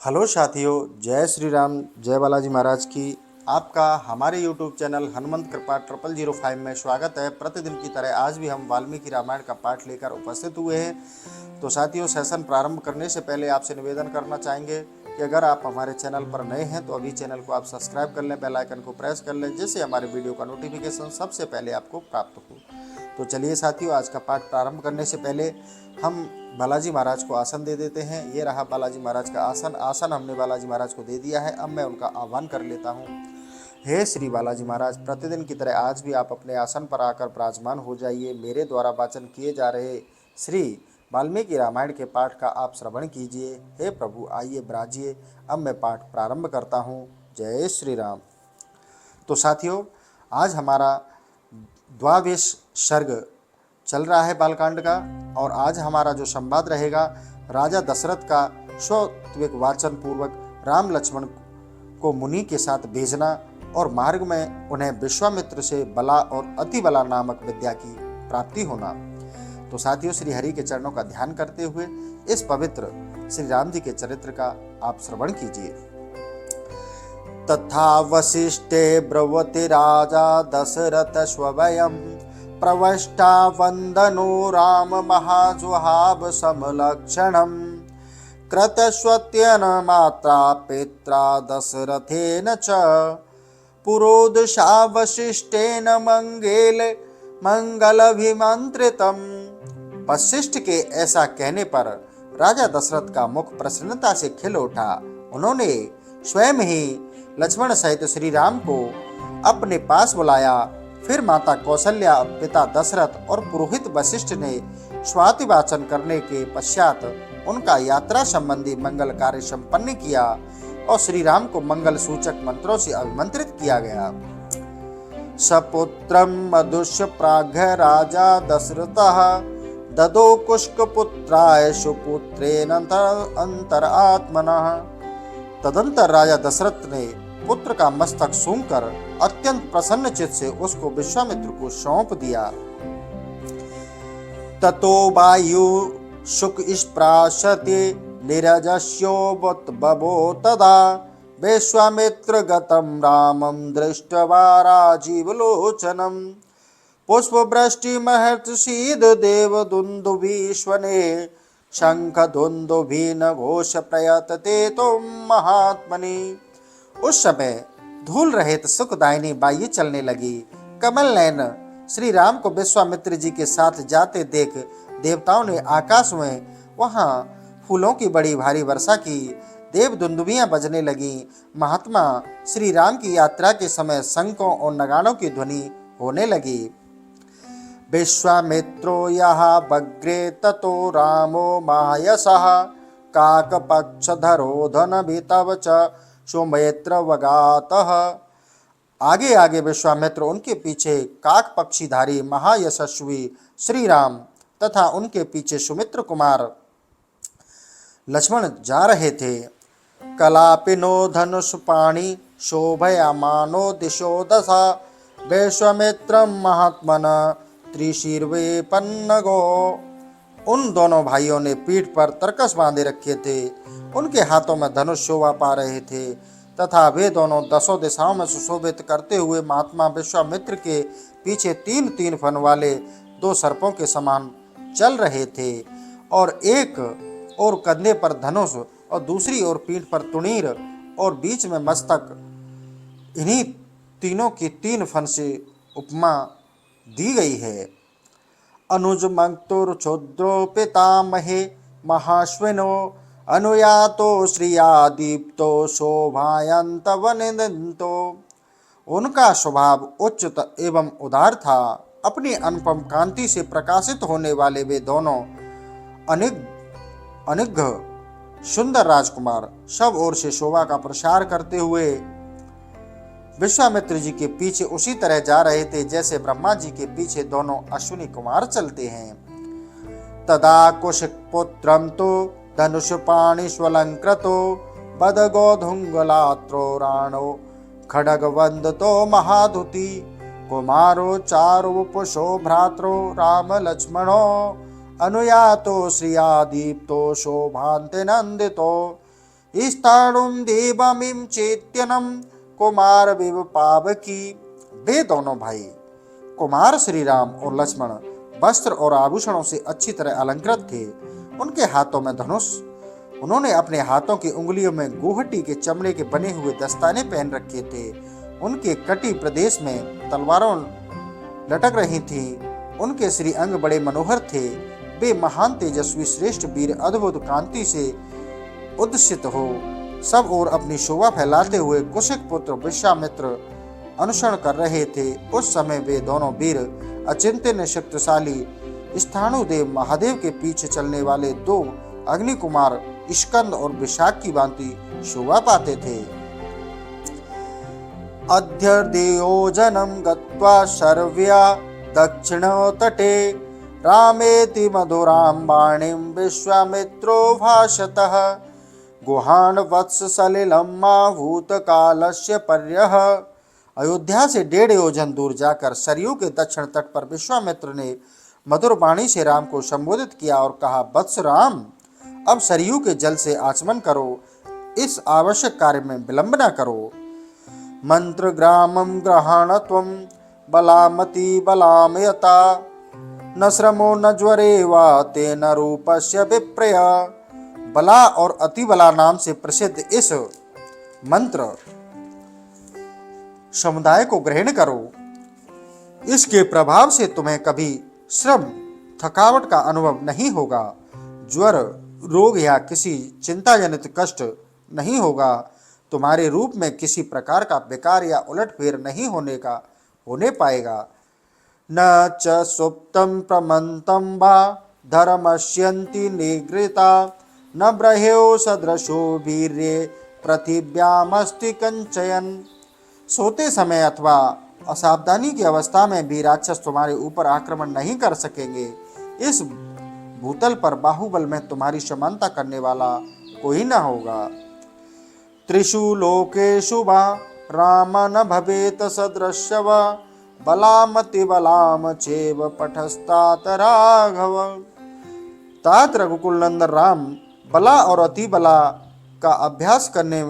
Hello साथियों, जय श्री राम, जय बालाजी महाराज की। आपका हमारे YouTube चैनल हनुमंत कृपा 0005 में स्वागत है। प्रतिदिन की तरह आज भी हम वाल्मीकि रामायण का पाठ लेकर उपस्थित हुए हैं। तो साथियों, सेशन प्रारंभ करने से पहले आपसे निवेदन करना चाहेंगे कि अगर आप हमारे चैनल पर नए हैं तो अभी चैनल को आप सब्सक्राइब कर लें, बेल आइकन को प्रेस कर लें, जिससे हमारे वीडियो का नोटिफिकेशन सबसे पहले आपको प्राप्त हो। तो चलिए साथियों, आज का पाठ प्रारंभ करने से पहले हम बालाजी महाराज को आसन दे देते हैं। ये रहा बालाजी महाराज का आसन हमने बालाजी महाराज को दे दिया है। अब मैं उनका आह्वान कर लेता हूँ। हे श्री बालाजी महाराज, प्रतिदिन की तरह आज भी आप अपने आसन पर आकर विराजमान हो जाइए। मेरे द्वारा वाचन किए जा रहे श्री वाल्मीकि रामायण के पाठ का आप श्रवण कीजिए। हे प्रभु, आइए विराजिए। अब मैं पाठ प्रारंभ करता हूँ। जय श्री राम। तो साथियों, आज हमारा द्वादश सर्ग चल रहा है बालकांड का, और आज हमारा जो संवाद रहेगा राजा दशरथ का स्वत्विक वाचन पूर्वक राम लक्ष्मण को मुनि के साथ भेजना और मार्ग में उन्हें विश्वामित्र से बला और अति बला नामक विद्या की प्राप्ति होना। तो साथियों, श्री हरि के चरणों का ध्यान करते हुए इस पवित्र श्री राम जी के चरित्र का आप श्रवण कीजिए। तथा वसिष्ठे ब्रवति राजा दशरथ स्वयं प्रवष्टा वंदनो राम महाजुहाव समलक्षणम् कृतस्वत्यन मात्रा पित्रा दशरथेन च पुरोदशा वसिष्ठेन मंगलभिमंत्रितम्। वशिष्ठ के ऐसा कहने पर राजा दशरथ का मुख प्रसन्नता से खिल उठा। उन्होंने स्वयं ही लक्ष्मण सहित श्री राम को अपने पास बुलाया। फिर माता कौशल्या, पिता दशरथ और पुरोहित वशिष्ठ ने स्वाति वाचन करने के पश्चात उनका यात्रा संबंधी मंगल कार्य संपन्न किया और श्री राम को मंगल सूचक मंत्रों से अभिमंत्रित किया गया। सपुत्रम मधुष्य प्राघ्य राजा दशरथः ददो कुष्क पुत्राय सुपुत्रेण अंतरात्मनः। तदंतर राजा दशरथ ने पुत्र का मस्तक सूंघकर अत्यंत प्रसन्न चित्त से उसको विश्वामित्र को सौंप दिया। ततो वायु शुक स्प्राशते निरजस्योबो तदा विश्वामित्र गतं रामं दृष्ट्वा राजीवलोचनम् पुष्पवृष्टि महर्षिद देव दुन्दुभीष्वने शंख दुन्दुभिन घोष प्रयतते तो महात्मनि। उस समय धूल रहित सुखदायिनी वायु चलने लगी। कमल नयन श्री राम को विश्वामित्र जी के साथ जाते देख देवताओं ने आकाश में वहां फूलों की बड़ी भारी वर्षा की। देव दुंदुभियां बजने लगी। महात्मा श्री राम की यात्रा के समय शंखों और नगाड़ों की ध्वनि होने लगी। विश्वामित्रो यहा बग्रे ततो रामो मायसः काकपक्षधरो धनभितव च सुमित्र वगातः। आगे आगे विश्वामित्र, उनके पीछे काक पक्षीधारी महायशस्वी श्री राम तथा उनके पीछे सुमित्र कुमार लक्ष्मण जा रहे थे। कलापिनो धनुष्पाणि शोभयामानो दिशो दशा विश्वामित्रं महात्मन त्रिशीर्वे पन्नगो। उन दोनों भाइयों ने पीठ पर तरकस बांधे रखे थे। उनके हाथों में धनुष शोभा पा रहे थे तथा वे दोनों दसों दिशाओं में सुशोभित करते हुए महात्मा विश्वामित्र के पीछे तीन तीन फन वाले दो सर्पों के समान चल रहे थे, और एक और कंधे पर धनुष और दूसरी ओर पीठ पर तुणीर और बीच में मस्तक। इन्हीं तीनों की तीन फन से उपमा दी गई है। अनुज मंक्तुर क्षुद्रो पितामहे महाश्विनो अनुयातो श्रिया दीप्तो शोभायंत वनिदंतो। उनका स्वभाव उच्च एवं उदार था। अपनी अनुपम कांति से प्रकाशित होने वाले वे दोनों अनिघ्न सुंदर राजकुमार सब ओर से शोभा का प्रसार करते हुए विश्वामित्र जी के पीछे उसी तरह जा रहे थे जैसे ब्रह्मा जी के पीछे दोनों अश्विनी कुमार चलते हैं। तदा कुशिक पुत्रम तो धनुष्पाणिष्वलंकृतो बदगोधुंगलात्रो राणो खड्गवंदतो महाधुति कुमारो चारुवपुषो भ्रात्रो राम लक्ष्मणो अनुयातो श्रिया दीप्तो शोभान्ते नंदितो स्थाणुम देवमिम चेत्यनम कुमार विव पावकी। वे दोनों भाई कुमार श्री राम और लक्ष्मण वस्त्र और आभूषणों से अच्छी तरह अलंकृत थे। उनके हाथों में धनुष, उन्होंने अपने हाथों की उंगलियों में गोहटी के चमड़े के बने हुए दस्ताने पहन रखे थे। उनके कटी प्रदेश में तलवारों लटक रही थीं। उनके श्री अंग बड़े मनोहर थे। वे महान तेजस्वी श्रेष्ठ वीर अद्भुत कांति से उद्सित हो सब और अपनी शोभा फैलाते हुए कुशिक पुत्र विश्वामित्र अनुसरण कर रहे थे। उस समय वे दोनों वीर अचिंत्य शक्तिशाली स्थाणुदेव महादेव के पीछे चलने वाले दो अग्नि कुमार स्कंद और विशाख की भांति शोभा पाते थे। अध्यर्दियोजनं गत्वा शर्व्या दक्षिणतटे रामेति मधुरां वाणीं विश्वामित्रो भाषतः गुहान वत्स सलिलं भूतकालस्य पर्यः। अयोध्या से 1.5 योजन दूर जाकर सरयू के दक्षिण तट पर विश्वामित्र ने मधुर वाणी से राम को संबोधित किया और कहा, वत्स राम, अब सरयू के जल से आचमन करो, इस आवश्यक कार्य में विलंब न करो। मंत्र ग्रामं ग्रहाणत्वं बलामति बलामयता न श्रमो न ज्वरे वा तेन रूपस्य विप्रय। बला और अतिबला नाम से प्रसिद्ध इस मंत्र समुदाय को ग्रहण करो। इसके प्रभाव से तुम्हें कभी श्रम थकावट का अनुभव नहीं होगा, ज्वर रोग या किसी चिंताजनित कष्ट नहीं होगा। तुम्हारे रूप में किसी प्रकार का विकार या उलटफेर नहीं होने पाएगा। न च सुप्तं प्रमन्तं वा धर्मस्यन्ति निगृता न ब्रह्यो सदृशो वीर्ये पृथिव्यामस्ति कंचयन। सोते समय अथवा असावधानी की अवस्था में भी राक्षस तुम्हारे ऊपर आक्रमण नहीं कर सकेंगे। इस भूतल पर बाहुबल में तुम्हारी समानता करने वाला कोई न होगा। त्रिषु लोकेषु वा राम न भवेत सदृश्य वा बलामति बलाम चेव पठस्तात राघव। तात रघुकुल नंदन राम बला और अति बला का अभ्यास करने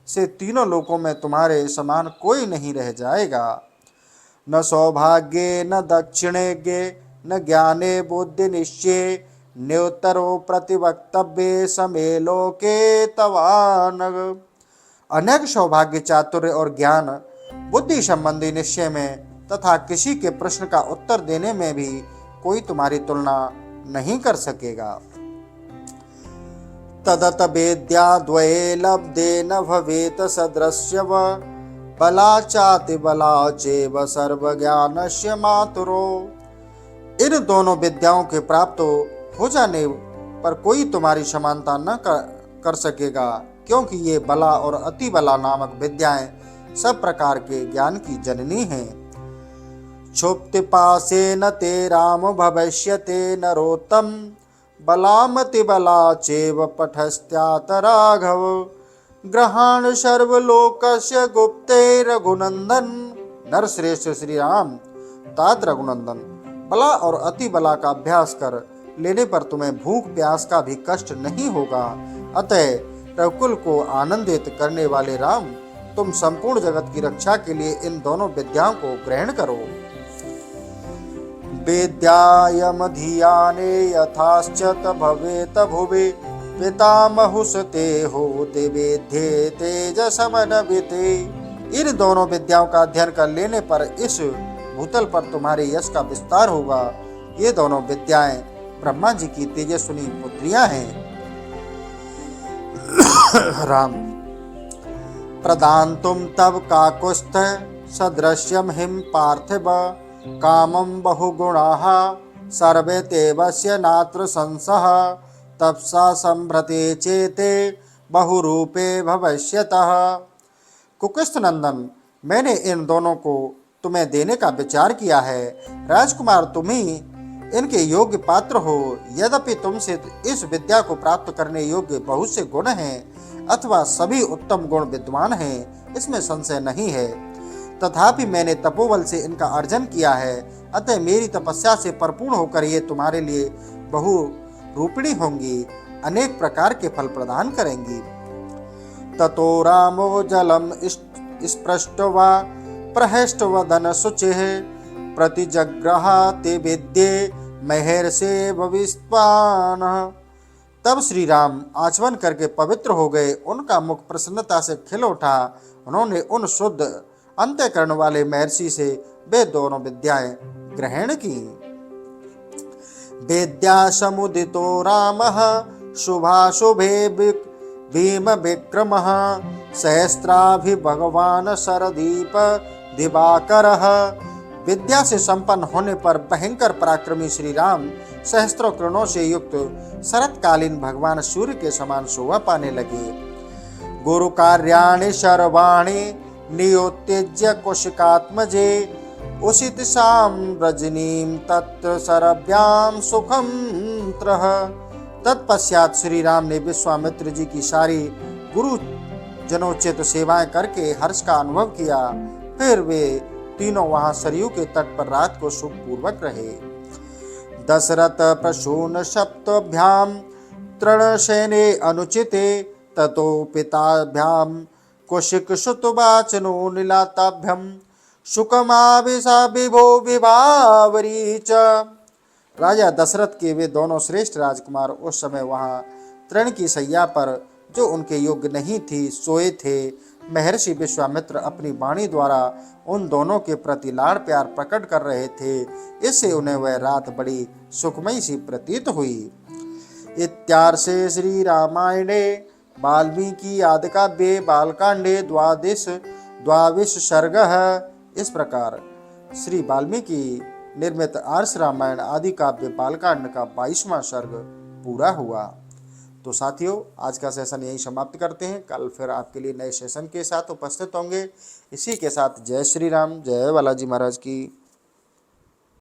से तीनों लोकों में तुम्हारे समान कोई नहीं रह जाएगा। न सौभाग्ये न दक्षिणेज्ञे न ज्ञाने बुद्धि निश्चये न्योतरो प्रतिवक्तव्ये समे लोके तवानग। अनेक सौभाग्य, चातुर्य और ज्ञान, बुद्धि संबंधी निश्चय में तथा किसी के प्रश्न का उत्तर देने में भी कोई तुम्हारी तुलना नहीं कर सकेगा। तदत वेद्या द्वये लब्धे न भवेत सदृश्य व बला चाति बला चेव सर्वज्ञानस्य मातुरो। इन दोनों विद्याओं के प्राप्त हो जाने पर कोई तुम्हारी समानता न कर सकेगा, क्योंकि ये बला और अति बला नामक विद्याएं सब प्रकार के ज्ञान की जननी हैं। क्षुप्ति पासे न ते राम भविष्यते नरोत्तम बलामति बला चेव पठस्त्यात राघव। ग्रहाण सर्वलोकस्य गुप्ते रघुनंदन। नरश्रेष्ठ श्री राम तात रघुनंदन, बला और अति बला का अभ्यास कर लेने पर तुम्हें भूख प्यास का भी कष्ट नहीं होगा। अतः रघुकुल को आनंदित करने वाले राम, तुम संपूर्ण जगत की रक्षा के लिए इन दोनों विद्याओं को ग्रहण करो। वेद्यायमधियाने यथाश्चत भवेत भुवि पितामहुसते होते वेद्ये तेजसमनविते। इन दोनों विद्याओं का अध्ययन कर लेने पर इस भूतल पर तुम्हारे यश का विस्तार होगा। ये दोनों विद्याएं ब्रह्मा जी की तेजस्विनी पुत्रियां हैं। राम प्रदान्तुं तव काकुस्थ सदृश्यं हिम पार्थिव कामं बहुगुणाः सर्वे ते वश्य नात्र संशः तपसा संभ्रते चेते बहुरूपे भविष्यतः। कुकुस्थ नंदन, मैंने इन दोनों को तुम्हें देने का विचार किया है। राजकुमार, तुम ही इनके योग्य पात्र हो। यद्यपि तुमसे इस विद्या को प्राप्त करने योग्य बहुत से गुण हैं अथवा सभी उत्तम गुण विद्वान हैं, इसमें संशय नहीं है। तथापि मैंने तपोबल से इनका अर्जन किया है, अतः मेरी तपस्या से परिपूर्ण होकर ये तुम्हारे लिए बहुरूपिणी होंगी, अनेक प्रकार के फल प्रदान करेंगी। ततो रामो जलम स्पृष्ट्वा प्रहष्टवदन शुचिः प्रतिजग्रहाति विद्ये महर्षे भविष्वानः। तब श्री राम आचमन करके पवित्र हो गए, उनका मुख प्रसन्नता से खिल उठा। उन्होंने उन शुद्ध अंतःकरण वाले महर्षि से वे दोनों विद्याएं ग्रहण की। विद्या समुदितो रामः शुभाशुभे भीम विक्रमः सहस्त्राभि भगवान शरदीप दिवाकरः। विद्या से संपन्न होने पर भयंकर पराक्रमी श्री राम सहस्त्रों किरणों से युक्त शरतकालीन भगवान सूर्य के समान शोभा पाने लगे। गुरु कार्याणि सर्वाणि नियोत्यज्य कुशिकात्मजे उषित शाम रजनीम तत्र सरभ्याम सुखम त्रह। तत्पश्चात श्री राम ने विश्वामित्र जी की सारी गुरु जनोचित सेवाएं करके हर्ष का अनुभव किया। फिर वे तीनों वहां सरयू के तट पर रात को सुखपूर्वक रहे। दशरथ प्रसून सप्तभ्याम तृणसेने अनुचिते ततो पिताभ्याम कुशिक सुतवाचनो नीलाताभ्यम सुकमाभिषा विभो विभावरी च। राजा दशरथ के वे दोनों श्रेष्ठ राजकुमार उस समय वहां तृण की शैया पर, जो उनके योग्य नहीं थी, सोए थे। महर्षि विश्वामित्र अपनी वाणी द्वारा उन दोनों के प्रति लाड़ प्यार प्रकट कर रहे थे। इससे उन्हें वह रात बड़ी सुखमयी सी प्रतीत हुई। इत्यार्षे श्री रामायणे वाल्मीकि आदिकाव्ये बालकांडे द्वाविश सर्गः। इस प्रकार श्री वाल्मीकि निर्मित आर्ष रामायण आदि काव्य बालकांड का 22वां सर्ग पूरा हुआ। तो साथियों, आज का सेशन यहीं समाप्त करते हैं। कल फिर आपके लिए नए सेशन के साथ उपस्थित होंगे। इसी के साथ जय श्री राम, जय बालाजी महाराज की।